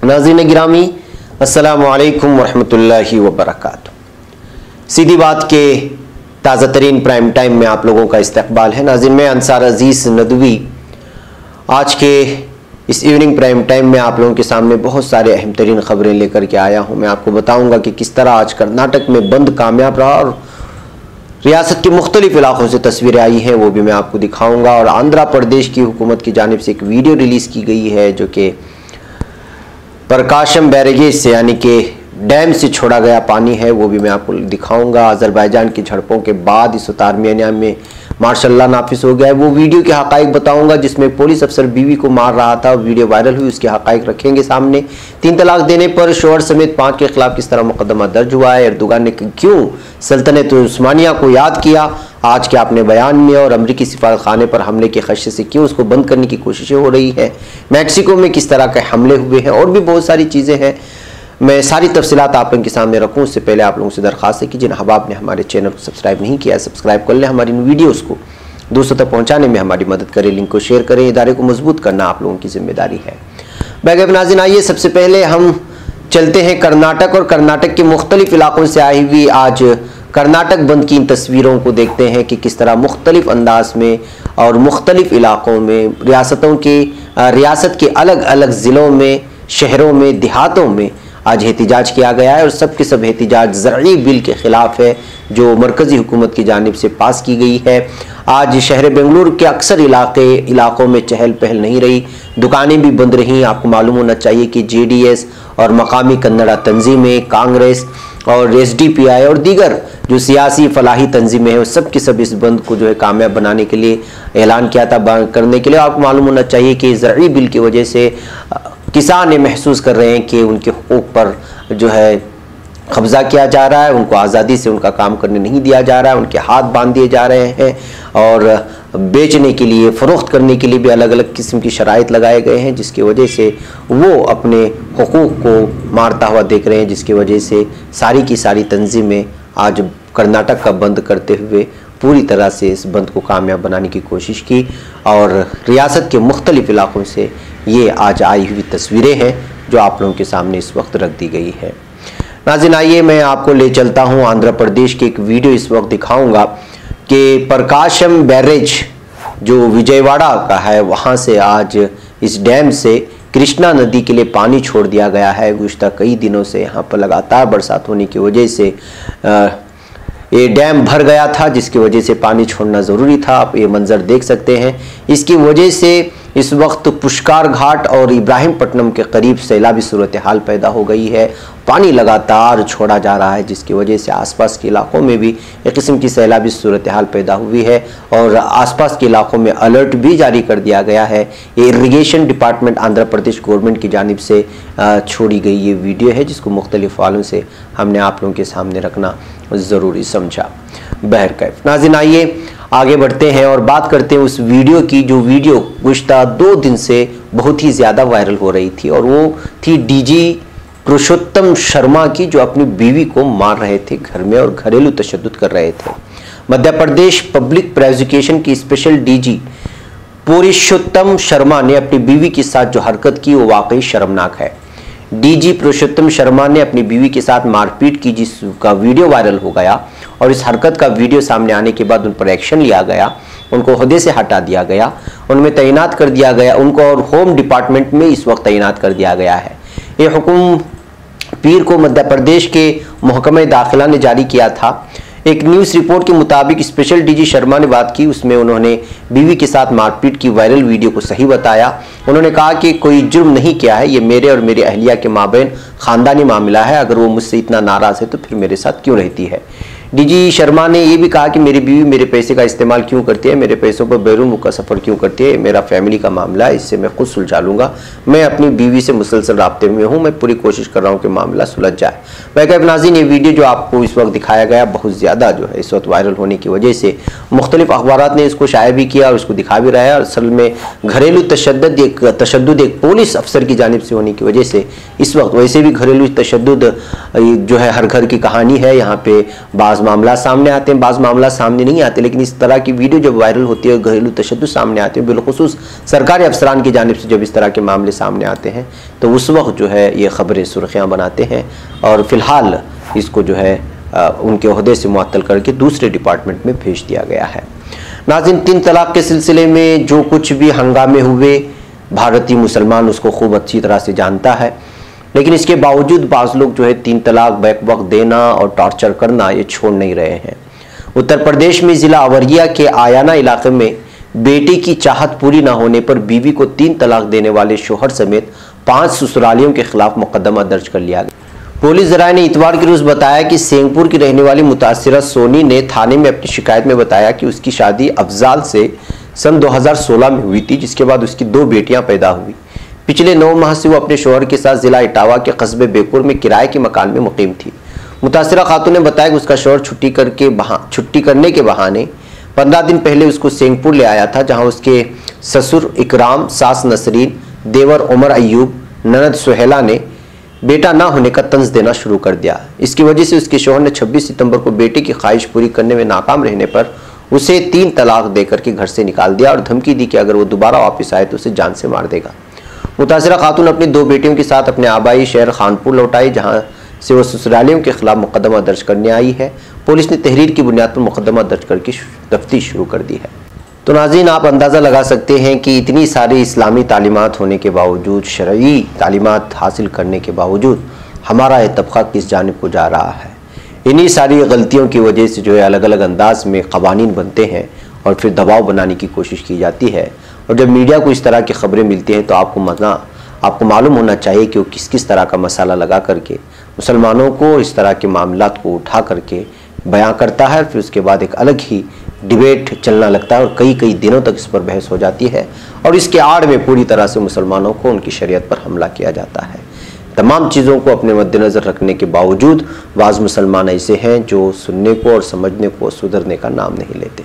नाज़रीन गिरामी, अस्सलामु अलैकुम वरहमतुल्लाहि वबरकातुहू। सीधी बात के ताज़ा तरीन प्राइम टाइम में आप लोगों का इस्तकबाल है। नाज़रीन, मैं अंसार अजीज़ नदवी आज के इस इवनिंग प्राइम टाइम में आप लोगों के सामने बहुत सारे अहम तरीन ख़बरें लेकर के आया हूँ। मैं आपको बताऊँगा कि किस तरह आज कर्नाटक में बंद कामयाब रहा और रियासत के मुख्तलिफ इलाकों से तस्वीरें आई हैं, वो भी मैं आपको दिखाऊँगा। और आंध्र प्रदेश की हुकूमत की जानिब से एक वीडियो रिलीज़ की गई है जो कि प्रकाशम बैरेजेस से यानी कि डैम से छोड़ा गया पानी है, वो भी मैं आपको दिखाऊंगा। अजरबैजान की झड़पों के बाद इस आर्मेनिया में मार्शल लॉ नाफिज हो गया है, वो वीडियो के हकाइक बताऊंगा जिसमें पुलिस अफसर बीवी को मार रहा था। वीडियो वायरल हुई, उसके हकाइक रखेंगे सामने। 3 तलाक देने पर शोहर समेत 5 के खिलाफ किस तरह मुकदमा दर्ज हुआ है, एर्दोगान ने क्यों सल्तनत उस्मानिया को याद किया आज के अपने बयान में, और अमरीकी सिफारत खाने पर हमले के खदशे से क्यों उसको बंद करने की कोशिशें हो रही है, मैक्सिको में किस तरह के हमले हुए हैं, और भी बहुत सारी चीज़ें हैं। मैं सारी तफसीलात आप लोगों के सामने रखूँ उससे पहले आप लोगों से दरख्वास्त है कि जिन अहबाब ने हमारे चैनल को सब्सक्राइब नहीं किया, सब्सक्राइब कर लें। हमारी इन वीडियोज़ को दोस्तों तक पहुँचाने में हमारी मदद करें, लिंक को शेयर करें। इदारे को मजबूत करना आप लोगों की जिम्मेदारी है। बैगब नाज़रीन, आइए सबसे पहले हम चलते हैं कर्नाटक, और कर्नाटक के मुख्तलिफ इलाकों से आई हुई आज कर्नाटक बंद की इन तस्वीरों को देखते हैं कि किस तरह मुख्तलिफ अंदाज में और मुख्तलिफ इलाकों में रियासत के अलग अलग ज़िलों में, शहरों में, देहातों में आज एहतिजाज किया गया है। और सब के सब एहतिजाज ज़रई बिल के ख़िलाफ़ है जो मरकज़ी हुकूमत की जानिब से पास की गई है। आज शहर बेंगलुरु के अक्सर इलाकों में चहल पहल नहीं रही, दुकानें भी बंद रहीं। आपको मालूम होना चाहिए कि JDS और मकामी कन्नड़ा तंजीमें, कांग्रेस और SDPI और दीगर जो सियासी फलाही तंजीमें हैं, सब के सब इस बंद को जो है कामयाब बनाने के लिए ऐलान किया था, करने के लिए। आपको मालूम होना चाहिए कि ज़रई बिल की वजह से किसान ये महसूस कर रहे हैं कि उनके हुकूक पर जो है कब्ज़ा किया जा रहा है, उनको आज़ादी से उनका काम करने नहीं दिया जा रहा है, उनके हाथ बांध दिए जा रहे हैं, और बेचने के लिए, फ़रोख्त करने के लिए भी अलग अलग किस्म की शराइत लगाए गए हैं, जिसकी वजह से वो अपने हुकूक को मारता हुआ देख रहे हैं, जिसकी वजह से सारी की सारी तंजीमें आज कर्नाटक का बंद करते हुए पूरी तरह से इस बंद को कामयाब बनाने की कोशिश की। और रियासत के मुख्तलिफ इलाकों से ये आज आई हुई तस्वीरें हैं जो आप लोगों के सामने इस वक्त रख दी गई है। नाज़रीन, आइए मैं आपको ले चलता हूँ आंध्र प्रदेश की एक वीडियो इस वक्त दिखाऊंगा कि प्रकाशम बैरेज जो विजयवाड़ा का है, वहाँ से आज इस डैम से कृष्णा नदी के लिए पानी छोड़ दिया गया है। गुज़श्ता कई दिनों से यहाँ पर लगातार बरसात होने की वजह से ये डैम भर गया था, जिसकी वजह से पानी छोड़ना ज़रूरी था। आप ये मंज़र देख सकते हैं। इसकी वजह से इस वक्त पुष्कर घाट और इब्राहिमपट्टनम के करीब सैलाबी सूरत हाल पैदा हो गई है। पानी लगातार छोड़ा जा रहा है, जिसकी वजह से आसपास के इलाकों में भी एक किस्म की सैलाबी सूरत हाल पैदा हुई है, और आसपास के इलाकों में अलर्ट भी जारी कर दिया गया है। ये irrigation department Andhra Pradesh government की जानिब से छोड़ी गई ये वीडियो है, जिसको मुख्तलिफ वालों से हमने आप लोगों के सामने रखना ज़रूरी समझा। बहरकैफ नाज़रीन, आइए आगे बढ़ते हैं और बात करते हैं उस वीडियो की जो वीडियो गुज़श्ता 2 दिन से बहुत ही ज़्यादा वायरल हो रही थी, और वो थी DG पुरुषोत्तम शर्मा की, जो अपनी बीवी को मार रहे थे घर में और घरेलू तशद्दुद कर रहे थे। मध्य प्रदेश पब्लिक प्रोसिक्यूशन की स्पेशल DG पुरुषोत्तम शर्मा ने अपनी बीवी के साथ जो हरकत की वो वाकई शर्मनाक है। DG पुरुषोत्तम शर्मा ने अपनी बीवी के साथ मारपीट की, जिसका वीडियो वायरल हो गया, और इस हरकत का वीडियो सामने आने के बाद उन पर एक्शन लिया गया, उनको ओहदे से हटा दिया गया, उनमें तैनात कर दिया गया, उनको और होम डिपार्टमेंट में इस वक्त तैनात कर दिया गया है। ये हुक्म पीर को मध्य प्रदेश के महकमे दाखिला ने जारी किया था। एक न्यूज़ रिपोर्ट के मुताबिक स्पेशल DG शर्मा ने बात की, उसमें उन्होंने बीवी के साथ मारपीट की वायरल वीडियो को सही बताया। उन्होंने कहा कि कोई जुर्म नहीं किया है, ये मेरे और मेरी अहलिया के माबैन ख़ानदानी मामला है, अगर वो मुझसे इतना नाराज़ है तो फिर मेरे साथ क्यों रहती है। DG शर्मा ने यह भी कहा कि मेरी बीवी मेरे पैसे का इस्तेमाल क्यों करती है, मेरे पैसों पर बैरून मुल्क का सफ़र क्यों करती है, मेरा फैमिली का मामला है, इससे मैं खुद सुलझा लूँगा। मैं अपनी बीवी से मुसलसल राब्ते में हूँ, मैं पूरी कोशिश कर रहा हूँ कि मामला सुलझ जाए। मैं नाज़रीन, ये वीडियो जो आपको इस वक्त दिखाया गया बहुत ज़्यादा जो है इस वक्त वायरल होने की वजह से मुख्तलिफ अखबारात ने इसको शाया भी किया और इसको दिखा भी रहा है। और असल में घरेलू तशद्दुद एक पुलिस अफसर की जानिब से होने की वजह से इस वक्त, वैसे भी घरेलू तशद्दुद जो है हर घर की कहानी है। यहाँ पे बाज़ मामला सामने आते हैं, बाज़ मामला सामने नहीं आते, लेकिन इस तरह की वीडियो जब वायरल होती है, घरेलू तशद्दुद सामने आते हैं, बिलखुसूस सरकारी अफसरान की जानिब से जब इस तरह के मामले सामने आते हैं तो उस वक्त जो है ये ख़बरें सुर्खियाँ बनाते हैं और फ़िलहाल इसको जो है उनके ओहदे से मुअत्तल करके दूसरे डिपार्टमेंट में भेज दिया गया है। नाज़रीन, 3 तलाक़ के सिलसिले में जो कुछ भी हंगामे हुए, भारतीय मुसलमान उसको खूब अच्छी तरह से जानता है, लेकिन इसके बावजूद बाज़ लोग जो है 3 तलाक़ बैक वक्त देना और टॉर्चर करना ये छोड़ नहीं रहे हैं। उत्तर प्रदेश में ज़िला अवरिया के आयाना इलाके में बेटे की चाहत पूरी न होने पर बीवी को 3 तलाक़ देने वाले शोहर समेत 5 ससुरालियों के खिलाफ मुकदमा दर्ज कर लिया गया। पुलिस ज़राए ने इतवार के रोज़ बताया कि सेंगपुर की रहने वाली मुतासिरा सोनी ने थाने में अपनी शिकायत में बताया कि उसकी शादी अफजाल से सन 2016 में हुई थी, जिसके बाद उसकी 2 बेटियां पैदा हुई। पिछले 9 माह से वो अपने शौहर के साथ जिला इटावा के कस्बे बेकुर में किराए के मकान में मुकीम थी। मुतासिरा खातून ने बताया कि उसका शौहर छुट्टी करने के बहाने 15 दिन पहले उसको सेंगपुर ले आया था, जहां उसके ससुर इकराम, सास नसरीन, देवर उमर अयूब, ननद सुहेला ने बेटा ना होने का तंज देना शुरू कर दिया। इसकी वजह से उसके शौहर ने 26 सितंबर को बेटे की ख्वाहिश पूरी करने में नाकाम रहने पर उसे 3 तलाक देकर के घर से निकाल दिया और धमकी दी कि अगर वो दोबारा वापस आए तो उसे जान से मार देगा। मुतासिरा खातून अपनी 2 बेटियों के साथ अपने आबाई शहर खानपुर लौट आई, जहाँ से वो ससुरालियों के खिलाफ मुकदमा दर्ज करने आई है। पुलिस ने तहरीर की बुनियाद पर मुकदमा दर्ज करके तफ्तीश शुरू कर दी है। तो नाज़रीन, आप अंदाज़ा लगा सकते हैं कि इतनी सारी इस्लामी तालीमात होने के बावजूद, शरई तालीमात हासिल करने के बावजूद हमारा ये तबका किस जानिब को जा रहा है। इन्हीं सारी गलतियों की वजह से जो है अलग अलग अंदाज में क़वानीन बनते हैं और फिर दबाव बनाने की कोशिश की जाती है। और जब मीडिया को इस तरह की खबरें मिलती हैं तो आपको मालूम होना चाहिए कि वो किस किस तरह का मसाला लगा करके मुसलमानों को इस तरह के मामलात को उठा करके बयां करता है। फिर उसके बाद एक अलग ही डिबेट चलना लगता है और कई दिनों तक इस पर बहस हो जाती है और इसके आड़ में पूरी तरह से मुसलमानों को उनकी शरीयत पर हमला किया जाता है। तमाम चीज़ों को अपने मद्देनज़र रखने के बावजूद बाज़ मुसलमान ऐसे हैं जो सुनने को और समझने को, सुधरने का नाम नहीं लेते।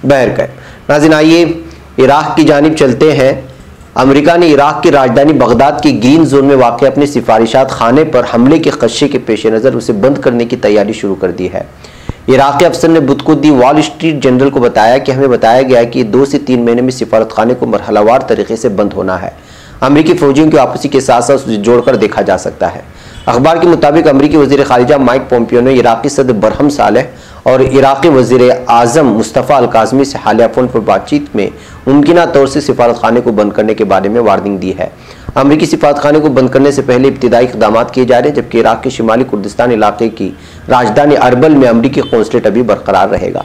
बहरकैफ नाज़रीन, आइए इराक़ की जानिब चलते हैं। अमेरिका ने इराक़ की राजधानी बगदाद के ग्रीन जोन में वाक़ अपने सिफारिशात खाने पर हमले के खदशे के पेश नज़र उसे बंद करने की तैयारी शुरू कर दी है। इराक़ी अफसर ने बुध को दी वॉल स्ट्रीट जर्नल को बताया कि हमें बताया गया है कि 2 से 3 महीने में सिफारत खाने को मरहलावार तरीके से बंद होना है। अमरीकी फौजियों की वापसी के साथ साथ उसे जोड़कर देखा जा सकता है। अखबार के मुताबिक अमरीकी वज़ीर ख़ारिजा माइक पोम्पियो ने इराक़ी सदर बरहम सालेह और इराक़ी वज़ीर आज़म मुस्तफ़ा अल काज़मी से हालिया फ़ोन पर बातचीत में मुमकिना तौर से सिफारत खाने को बंद करने के बारे में वार्निंग दी है। अमरीकी सिफारत खाने को बंद करने से पहले इब्तिदाई इक़दामात किए जा रहे हैं, जबकि इराक़ के शिमाली कुर्दिस्तान इलाके की राजधानी अरबल में अमरीकी कौंसलेट अभी बरकरार रहेगा।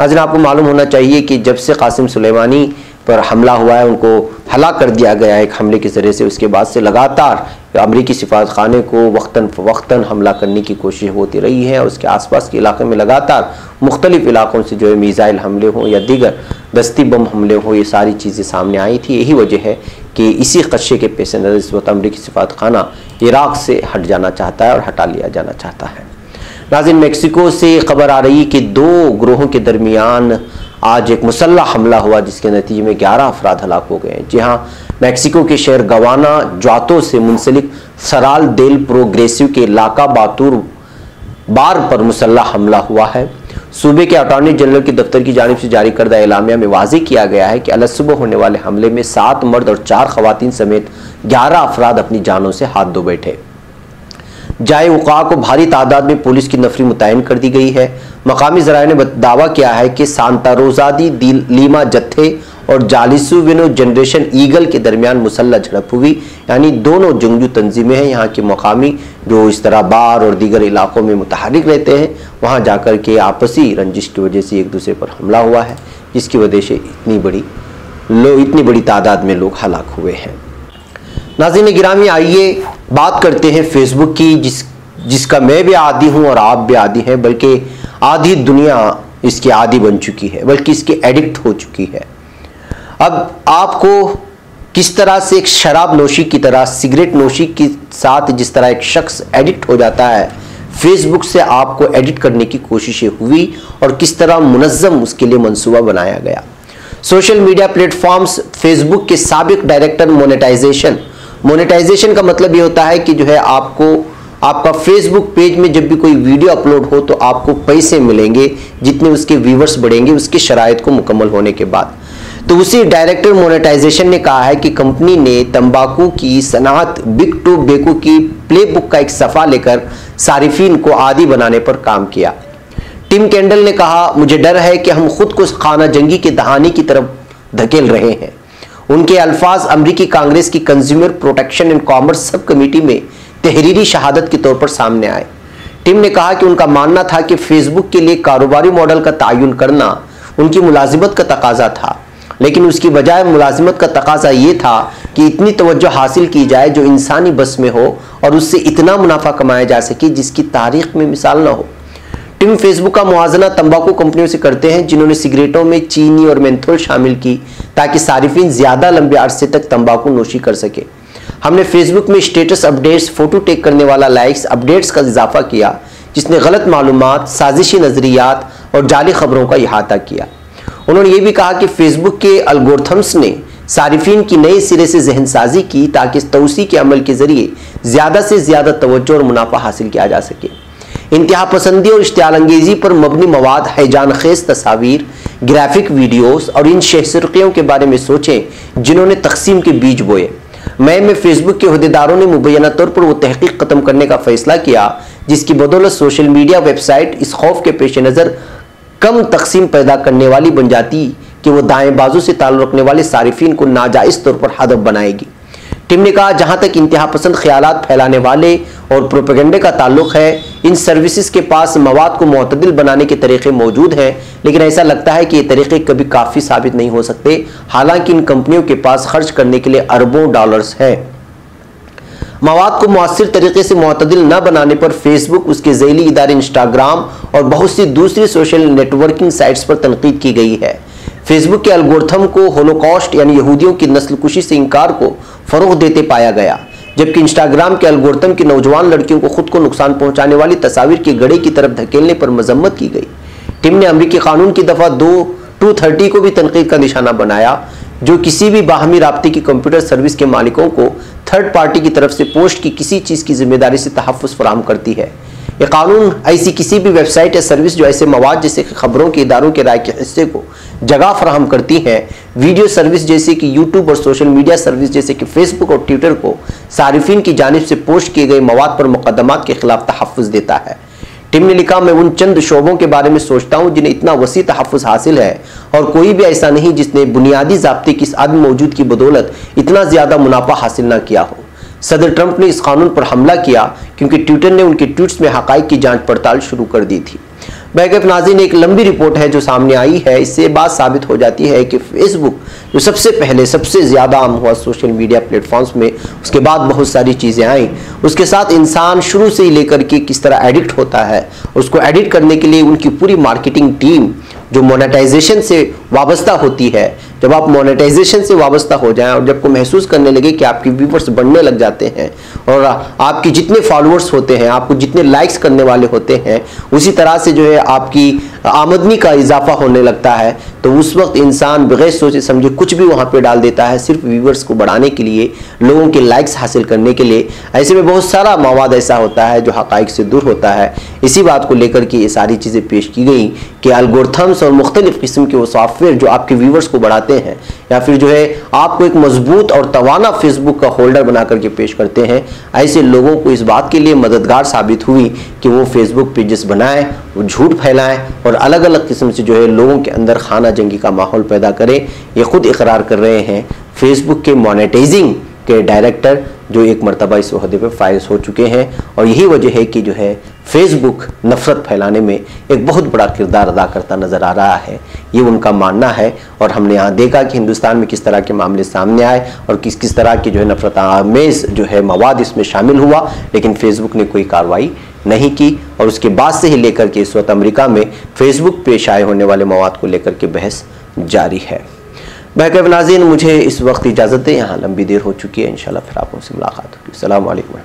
नाज़रीन, आपको मालूम होना चाहिए कि जब से कासिम सुलेमानी पर हमला हुआ है, उनको हलाक कर दिया गया है एक हमले के ज़रिए से, उसके बाद से लगातार अमरीकी सिफारत खाने को वक्तन हमला करने की कोशिश होती रही है और उसके आसपास के इलाके में लगातार मुख्तलिफ इलाकों से जो है मीज़ाइल हमले हों या दीगर दस्ती बम हमले हों, ये सारी चीज़ें सामने आई थी। यही वजह है कि इसी खदशे के पेश नज़र इस वक्त अमरीकी सिफारत खाना इराक़ से हट जाना चाहता है और हटा लिया जाना चाहता है। नाज़रीन, मेक्सिको से खबर आ रही है कि 2 ग्रोहों के दरमियान आज एक मुसल्लह हमला हुआ, जिसके नतीजे में 11 अफराद हलाक हो गए। जी हाँ, मेक्सिको के शहर गवाना जातो से मुंसलिक सराल देल प्रोग्रेसिव के इलाका बातूर बार पर मुसल्लह हमला हुआ है। सूबे के अटॉर्नी जनरल के दफ्तर की जानिब से जारी करदा एलामिया में वाज़ेह किया गया है कि अलसुबह होने वाले हमले में 7 मर्द और 4 खवातीन समेत 11 अफराद अपनी जानों से हाथ धो बैठे। जाए वक़ा को भारी तादाद में पुलिस की नफरी मुतयन कर दी गई है। मकामी ज़राए ने दावा किया है कि सांता रोज़ादी लीमा जत्थे और जालिसू विनो जनरेशन ईगल के दरमियान मुसल्लह झड़प हुई, यानी दोनों जंगजू तंजीमें हैं। यहाँ के मकामी जो इस तरह बार और दीगर इलाकों में मुतहरिक रहते हैं, वहाँ जाकर के आपसी रंजिश की वजह से एक दूसरे पर हमला हुआ है, जिसकी वजह से इतनी बड़ी तादाद में लोग हलाक हुए हैं। नाज़रीन गिरामी, आइए बात करते हैं फेसबुक की, जिसका मैं भी आदी हूँ और आप भी आदी हैं, बल्कि आधी दुनिया इसकी आदी बन चुकी है, बल्कि इसकी एडिक्ट हो चुकी है। अब आपको किस तरह से एक शराब नोशी की तरह, सिगरेट नोशी के साथ जिस तरह एक शख्स एडिक्ट हो जाता है, फेसबुक से आपको एडिट करने की कोशिशें हुई और किस तरह मुनज़्ज़म उसके लिए मंसूबा बनाया गया। सोशल मीडिया प्लेटफॉर्म्स फेसबुक के साबिक डायरेक्टर मोनेटाइजेशन का मतलब ये होता है कि जो है आपको आपका फेसबुक पेज में जब भी कोई वीडियो अपलोड हो तो आपको पैसे मिलेंगे, जितने उसके व्यूवर्स बढ़ेंगे उसकी शराइत को मुकम्मल होने के बाद। तो उसी डायरेक्टर मोनेटाइजेशन ने कहा है कि कंपनी ने तंबाकू की सनअत बिग टोबैको की प्लेबुक का एक सफ़ा लेकर सारिफीन को आदी बनाने पर काम किया। टिम कैंडल ने कहा, मुझे डर है कि हम खुद को खाना जंगी की दहानी की तरफ धकेल रहे हैं। उनके अल्फाज अमेरिकी कांग्रेस की consumer protection and commerce sub committee में तहरीरी शहादत के तौर पर सामने आए। टिम ने कहा कि उनका मानना था कि फेसबुक के लिए कारोबारी मॉडल का तयन करना उनकी मुलाजिमत का तकाजा था, लेकिन उसकी बजाय मुलाजिमत का तकाजा ये था कि इतनी तवज्जो हासिल की जाए जो इंसानी बस में हो और उससे इतना मुनाफा कमाया जा सके जिसकी तारीख में मिसाल ना हो। टिम फेसबुक का मुआवजा तंबाकू कंपनियों से करते हैं जिन्होंने सिगरेटों में चीनी और मेंथोल शामिल की ताकि सारिफीन ज्यादा लंबे अरसे तक तंबाकू नोशी कर सके। हमने फेसबुक में स्टेटस अपडेट्स, फोटो टेक करने वाला लाइक्स, अपडेट्स का इजाफा किया जिसने गलत मालूमात, साजिशी नजरियात और जाली खबरों का इहाता किया। उन्होंने ये भी कहा कि फेसबुक के एल्गोरिथम्स ने सारिफीन की नए सिरे से जहनसाजी की ताकि इस तौसी के अमल के जरिए ज्यादा से ज्यादा तवज्जो और मुनाफा हासिल किया जा सके। इंतहा पसंदी और इश्तियाल अंगेजी पर मबनी मवाद, हैजान खेज तस्वीर, ग्राफिक वीडियोस और इन शहसरकियों के बारे में सोचें जिन्होंने तकसीम के बीज बोए। मई में फेसबुक के अहदेदारों ने मुबैना तौर पर वो तहकीक खत्म करने का फैसला किया जिसकी बदौलत सोशल मीडिया वेबसाइट इस खौफ के पेश नज़र कम तकसीम पैदा करने वाली बन जाती कि वो दाएं बाजू से ताल्लुक़ रखने वाले सारिफीन को नाजायज़ तौर पर हदफ बनाएगी। टिम ने कहा, जहां तक इंतहा पसंद ख्यालात फैलाने वाले और प्रोपेगेंडे का ताल्लुक है, इन सर्विसेज के पास मवाद को मुतदिल बनाने के तरीके मौजूद हैं, लेकिन ऐसा लगता है कि ये तरीके कभी काफ़ी साबित नहीं हो सकते। हालांकि इन कंपनियों के पास खर्च करने के लिए अरबों डॉलर्स है। मवाद को मुअस्सिर तरीके से मुतदिल न बनाने पर फेसबुक, उसके ज़ैली इदारे इंस्टाग्राम और बहुत सी दूसरी सोशल नेटवर्किंग साइट्स पर तनकीद की गई है। फेसबुक के एल्गोरिथम को होलोकॉस्ट यानी यहूदियों की नस्लकुशी से इनकार को फरोग देते पाया गया, जबकि इंस्टाग्राम के एल्गोरिथम की नौजवान लड़कियों को खुद को नुकसान पहुंचाने वाली तस्वीर के गड़े की तरफ धकेलने पर मजम्मत की गई। टिम ने अमेरिकी कानून की दफ़ा 230 को भी तनकीद का निशाना बनाया, जो किसी भी बाहमी राब्ते की कंप्यूटर सर्विस के मालिकों को थर्ड पार्टी की तरफ से पोस्ट की किसी चीज़ की जिम्मेदारी से तहफ़्फ़ुज़ फराहम करती है। यह कानून ऐसी किसी भी वेबसाइट या सर्विस जो ऐसे मवाद जैसे खबरों के इदारों के राय के हिस्से को जगह फराहम करती हैं, वीडियो सर्विस जैसे कि यूट्यूब और सोशल मीडिया सर्विस जैसे कि फेसबुक और ट्विटर को सारिफीन की जानिब से पोस्ट किए गए मवाद पर मुकदमात के खिलाफ तहफ़्फ़ुज़ देता है। टिम ने लिखा, मैं उन चंद शोबों के बारे में सोचता हूँ जिन्हें इतना वसी तहफ़्फ़ुज़ हासिल है और कोई भी ऐसा नहीं जिसने बुनियादी ज़ाब्ते की इस अदम मौजूद की बदौलत इतना ज़्यादा मुनाफा हासिल ना किया हो। सदर ट्रंप ने इस कानून पर हमला किया क्योंकि ट्विटर ने उनके ट्वीट्स में हक़ाइक़ की जांच पड़ताल शुरू कर दी थी। बैकअप नाज़रीन, एक लंबी रिपोर्ट है जो सामने आई है। इससे बात साबित हो जाती है कि फेसबुक जो सबसे पहले सबसे ज़्यादा आम हुआ सोशल मीडिया प्लेटफॉर्म्स में, उसके बाद बहुत सारी चीज़ें आई, उसके साथ इंसान शुरू से ही लेकर के किस तरह एडिक्ट होता है, उसको एडिट करने के लिए उनकी पूरी मार्केटिंग टीम जो मोनेटाइजेशन से वाबस्ता होती है, जब आप मोनेटाइजेशन से वाबस्ता हो जाएं और जब को महसूस करने लगे कि आपके व्यूवर्स बढ़ने लग जाते हैं और आपके जितने फॉलोअर्स होते हैं, आपको जितने लाइक्स करने वाले होते हैं, उसी तरह से जो है आपकी आमदनी का इजाफा होने लगता है, तो उस वक्त इंसान बगैर सोचे समझे कुछ भी वहाँ पे डाल देता है सिर्फ व्यूवर्स को बढ़ाने के लिए, लोगों के लाइक्स हासिल करने के लिए। ऐसे में बहुत सारा मवाद ऐसा होता है जो हक़ाइक़ से दूर होता है। इसी बात को लेकर के ये सारी चीज़ें पेश की गई कि एल्गोरिथम्स और मुख्तलिफ़ किस्म के वो सॉफ्टवेयर जो आपके व्यूवर्स को बढ़ाते हैं या फिर जो है आपको एक मजबूत और तवाना फेसबुक का होल्डर बना करके पेश करते हैं, ऐसे लोगों को इस बात के लिए मददगार साबित हुई कि वो फेसबुक पेजेस बनाएं, वो झूठ फैलाएं और अलग अलग किस्म से जो है लोगों के अंदर खाना जंगी का माहौल पैदा करें। ये खुद इकरार कर रहे हैं फेसबुक के मोनेटाइजिंग के डायरेक्टर जो एक मरतबा इस ओहदे पे फाइज हो चुके हैं, और यही वजह है कि जो है फेसबुक नफरत फैलाने में एक बहुत बड़ा किरदार अदा करता नज़र आ रहा है, ये उनका मानना है। और हमने यहाँ देखा कि हिंदुस्तान में किस तरह के मामले सामने आए और किस किस तरह की जो है नफरत आमेज़ जो है मवाद इसमें शामिल हुआ, लेकिन फेसबुक ने कोई कार्रवाई नहीं की। और उसके बाद से ही लेकर के इस वक्त अमेरिका में फेसबुक पे शाये होने वाले मवाद को लेकर के बहस जारी है। बैकअप नाज़रीन, मुझे इस वक्त इजाज़त दें, यहाँ लंबी देर हो चुकी है, इंशाल्लाह फिर आप उनसे मुलाकात होगी। अस्सलामु अलैकुम।